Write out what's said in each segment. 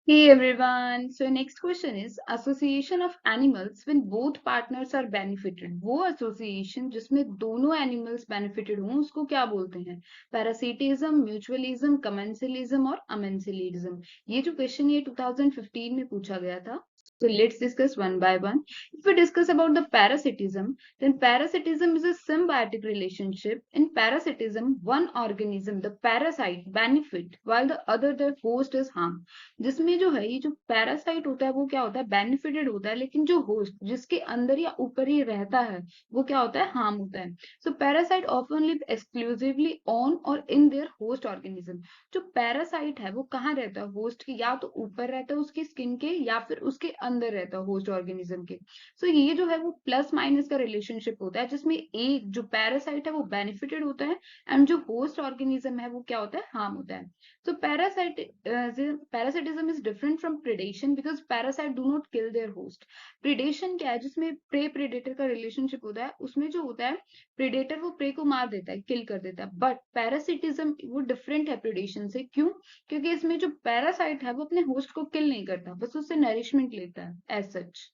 Hey everyone. So next question is association of animals when both partners are benefited. वो association जिसमें दोनों animals benefited हों उसको क्या बोलते हैं? Parasitism, mutualism, commensalism और amensalism. ये जो question ये 2015 में पूछा गया था. So let's discuss one by one. If we discuss about the parasitism, then parasitism is a symbiotic relationship. In parasitism, one organism, the parasite, benefit while the other, the host, is harmed. जिसमें जो है ये जो parasite होता है वो क्या होता है बेनिफिटेड होता है लेकिन जो होस्ट जिसके अंदर या ऊपर ही रहता है वो क्या होता है हार्म होता है so parasite often live exclusively on or in their host organism जो पैरासाइट है वो कहाँ रहता है होस्ट के या तो ऊपर रहता है उसकी स्किन के या फिर उसके अंदर रहता है होस्ट ऑर्गेनिज्म के सो ये जो है वो प्लस माइनस का रिलेशनशिप होता है जिसमें एक जो पैरासाइट है वो बेनिफिटेड होता है एंड जो होस्ट ऑर्गेनिज्म है वो क्या होता है हार्म होता है So parasitism is different from predation because parasite do not kill their host. Predation क्या है जिसमें prey predator का relationship होता है उसमें जो होता है predator वो prey को मार देता है kill कर देता है but parasitism वो different है predation से क्यों क्योंकि इसमें जो parasite है वो अपने host को kill नहीं करता बस उससे nourishment लेता है as such.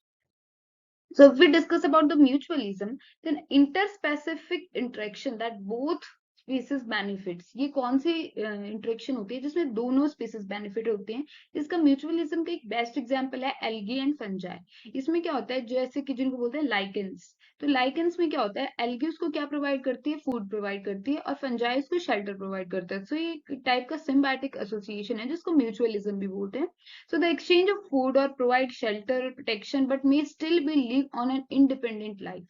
So if we discuss about the mutualism, then interspecific interaction that both species benefits. ये कौन सी इंटरेक्शन होती है जिसमें दोनों स्पीसीज बेनिफिट होते हैं इसका म्यूचुअलिज्म का एक बेस्ट एग्जांपल है एल्गी एंड फंजाई इसमें क्या होता है जैसे कि जिनको बोलते हैं लाइकेंस तो लाइकेंस में क्या होता है एल्गी उसको क्या प्रोवाइड करती है फूड प्रोवाइड करती है और फंजाई उसको शेल्टर प्रोवाइड करता है सो ये एक टाइप का सिम्बायोटिक एसोसिएशन है जिसको म्यूचुअलिज्म भी बोलते हैं So the exchange of food or provide shelter or protection but may still be live on an independent life.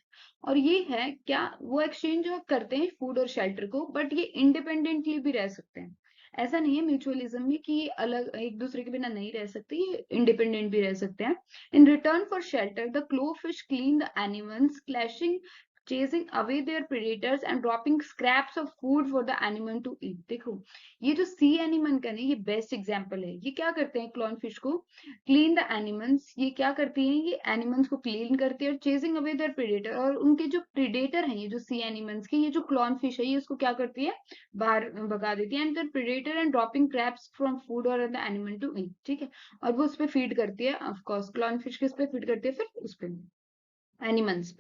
और ये है क्या वो एक्सचेंज जो करते हैं फूड और शेल्टर को बट ये इंडिपेंडेंटली भी रह सकते हैं ऐसा नहीं है म्यूचुअलिज्म में कि ये अलग एक दूसरे के बिना नहीं रह सकते ये इंडिपेंडेंट भी रह सकते हैं in return for shelter the clown fish clean the animals clashing chasing away their predators and dropping scraps of food for the animal to eat देखो ये जो सी एनिमल का नहीं ये बेस्ट एग्जांपल है ये क्या करते हैं क्लॉन फिश को क्लीन द एनिमल्स ये क्या करती हैं ये एनिमल्स को क्लीन करती है और चेजिंग अवे देयर प्रेडेटर और उनके जो प्रेडेटर हैं ये जो सी एनिमल्स के ये जो क्लॉन फिश है ये उसको क्या करती है बाहर भगा देती है and their predator and dropping scraps from food और द एनिमल टू ईट ठीक है और वो उस पर फीड करती है ऑफ कोर्स क्लॉन फिश किस पे फीड करती है फिर उस पे animals.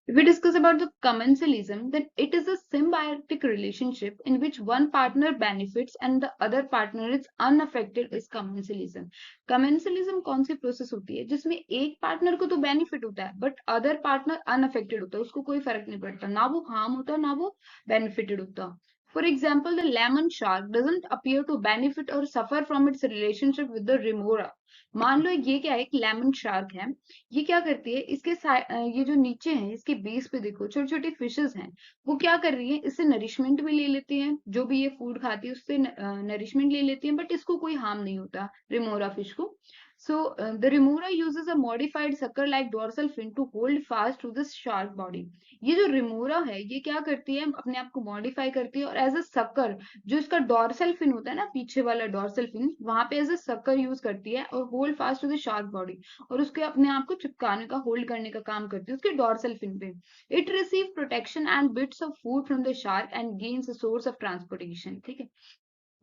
If we discuss about the commensalism, then it is a symbiotic relationship in which one partner benefits and the other partner is unaffected is commensalism. Commensalism कौन सी process होती है जिसमें एक पार्टनर को तो बेनिफिट होता है बट अदर पार्टनर अनअफेक्टेड होता है उसको कोई फर्क नहीं पड़ता ना वो हार्म होता ना वो बेनिफिटेड होता For example, the lemon shark doesn't appear to benefit or suffer from its relationship with the remora. मान लो ये क्या है एक लेमन शार्क है ये क्या करती है इसके ये जो नीचे है इसके बेस पे देखो छोटी छोटी फिशेस हैं वो क्या कर रही है इससे नरिशमेंट भी ले लेती हैं जो भी ये फूड खाती है उससे नरिशमेंट ले लेती है बट इसको कोई हार्म नहीं होता रिमोरा फिश को so the remora uses a modified sucker like dorsal fin to hold fast to this shark body ये जो रिमोरा है ये क्या करती है अपने आप को मॉडिफाई करती है और एज अ सकर जो इसका डॉर्सल फिन होता है ना पीछे वाला डॉर्सल फिन वहां पे एज अ सकर यूज करती है और hold fast to the shark body और उसके अपने आप को चिपकाने का होल्ड करने का काम करती है उसके डॉर्सल फिन पे it receive protection and bits of food from the shark and gains a source of transportation ठीक है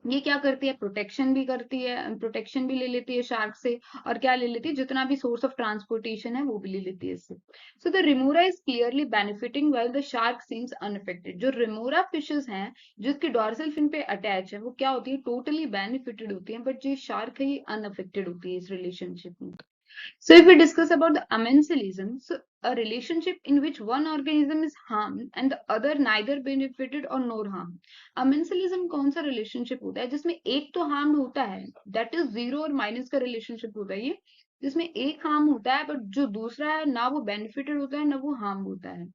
ये क्या करती है प्रोटेक्शन भी करती है प्रोटेक्शन भी ले लेती है शार्क से और क्या ले लेती है जितना भी सोर्स ऑफ ट्रांसपोर्टेशन है वो भी ले लेती है इससे so the remora is clearly benefiting well the shark seems unaffected जो रिमोरा फिशेस हैं जिसकी डॉर्सल फिन पे अटैच है वो क्या होती है टोटली बेनिफिटेड होती है बट जो शार्क है ये अनअफेक्टेड होती है इस रिलेशनशिप में So if we discuss about the amensalism, so a relationship in which one organism is harmed and the other neither benefited or nor harmed. Amensalism कौन सा relationship होता है जिसमें एक तो harmed होता है that is जीरो और माइनस का relationship होता है ये जिसमें एक harm होता है but जो दूसरा है ना वो benefited होता है ना वो harm होता है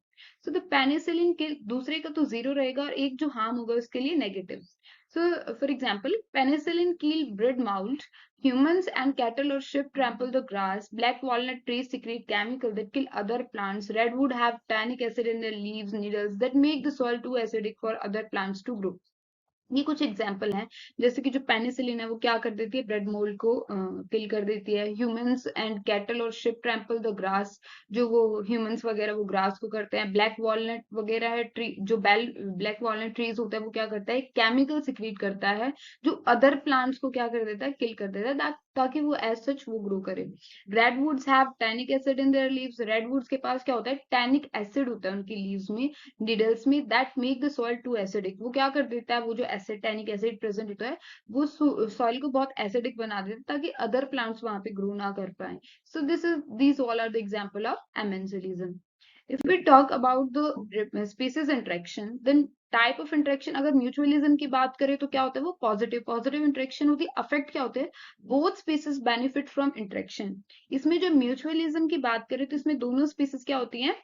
so the penicillin के दूसरे का तो जीरो रहेगा और एक जो harm होगा उसके लिए negative. So for example penicillin kill bread mold. Humans and cattle or sheep trample the grass. Black walnut trees secrete chemicals that kill other plants. Redwood have tannic acid in their leaves, needles that make the soil too acidic for other plants to grow. ये कुछ example हैं, जैसे कि जो penicillin है वो क्या कर देती है, ब्रेड मोल्ड को किल कर देती है। ह्यूमंस एंड कैटल और शिप ट्रैम्पल द ग्रास, जो वो ह्यूमंस वगैरह वो ग्रास को करते हैं। ब्लैक वॉलनट वगैरह है ट्री, जो ब्लैक वॉलनट ट्रीज होता है वो क्या करता है, केमिकल सिक्रीट करता है जो अदर प्लांट्स को क्या कर देता है, किल कर देता है, ताकि वो एज सच वो ग्रो करे। Redwoods have tannic acid in their leaves, redwoods के पास क्या होता है, टैनिक एसिड होता है उनकी लीव्स में, निडल्स में, that make the soil too acidic. वो क्या कर देता है, वो जो एसिड टैनिक एसिड प्रेजेंट होता है वो सॉइल को बहुत एसिडिक बना देता है, ताकि अदर प्लांट्स वहां पे ग्रो ना कर पाए। So these all are the example of amensalism. If we talk about the species interaction, then type of interaction, अगर म्यूचुअलिज्म की बात करें तो क्या होता है, वो पॉजिटिव पॉजिटिव इंटरेक्शन होती है। अफेक्ट क्या होते हैं, both species benefit from interaction. इसमें जो म्यूचुअलिज्म की बात करें तो इसमें दोनों स्पीसीज क्या होती हैं,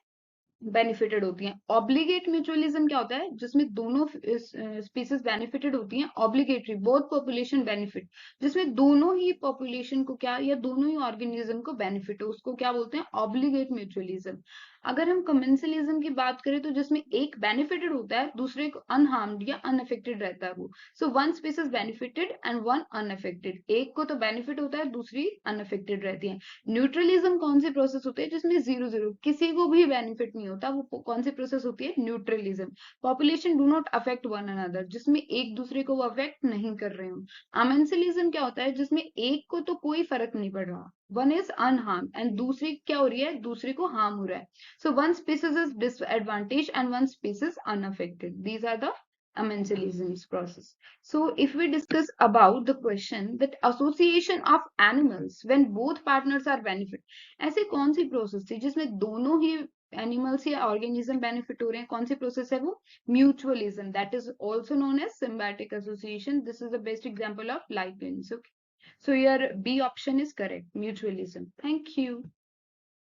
बेनिफिटेड होती हैं। ऑब्लिगेट म्यूचुअलिज्म क्या होता है, जिसमें दोनों स्पीसीज बेनिफिटेड होती हैं। ऑब्लिगेटरी, बोथ पॉपुलेशन बेनिफिट, जिसमें दोनों ही पॉपुलेशन को क्या, या दोनों ही ऑर्गेनिज्म को बेनिफिट हो, उसको क्या बोलते हैं, ऑब्लिगेट म्यूचुअलिज्म। अगर हम कमेंसलिज्म की बात करें तो जिसमें एक बेनिफिटेड होता है, दूसरे को अनहार्म्ड या अनअफेक्टेड रहता है वो। सो one species benefited and one unaffected, एक को तो बेनिफिट होता है, दूसरी अनअफेक्टेड रहती है। न्यूट्रलिज्म कौन सी प्रोसेस होती है, जिसमें जीरो जीरो, किसी को भी बेनिफिट नहीं होता, वो कौन सी प्रोसेस होती है, neutralism. Population do not affect one another, जिसमें एक दूसरे को वो अफेक्ट नहीं कर रहे हो। अमेंसिलिज्म क्या होता है, जिसमें एक को तो कोई फर्क नहीं पड़ रहा, वन इज अनहार्म, एंड दूसरी क्या हो रही है, दूसरे को हार्म हो रहा है। So one species is disadvantage and one species unaffected, these are the Amensilism's process. So if we discuss about the question that association of animals when both partners are benefit, ऐसे कौन सी process थी जिसमें दोनों ही animals या organism benefit हो रहे हैं, कौन सी प्रोसेस है वो, mutualism, that is also known as symbiotic association. This is the best example of lichens. Okay, so your B option is correct, mutualism. Thank you.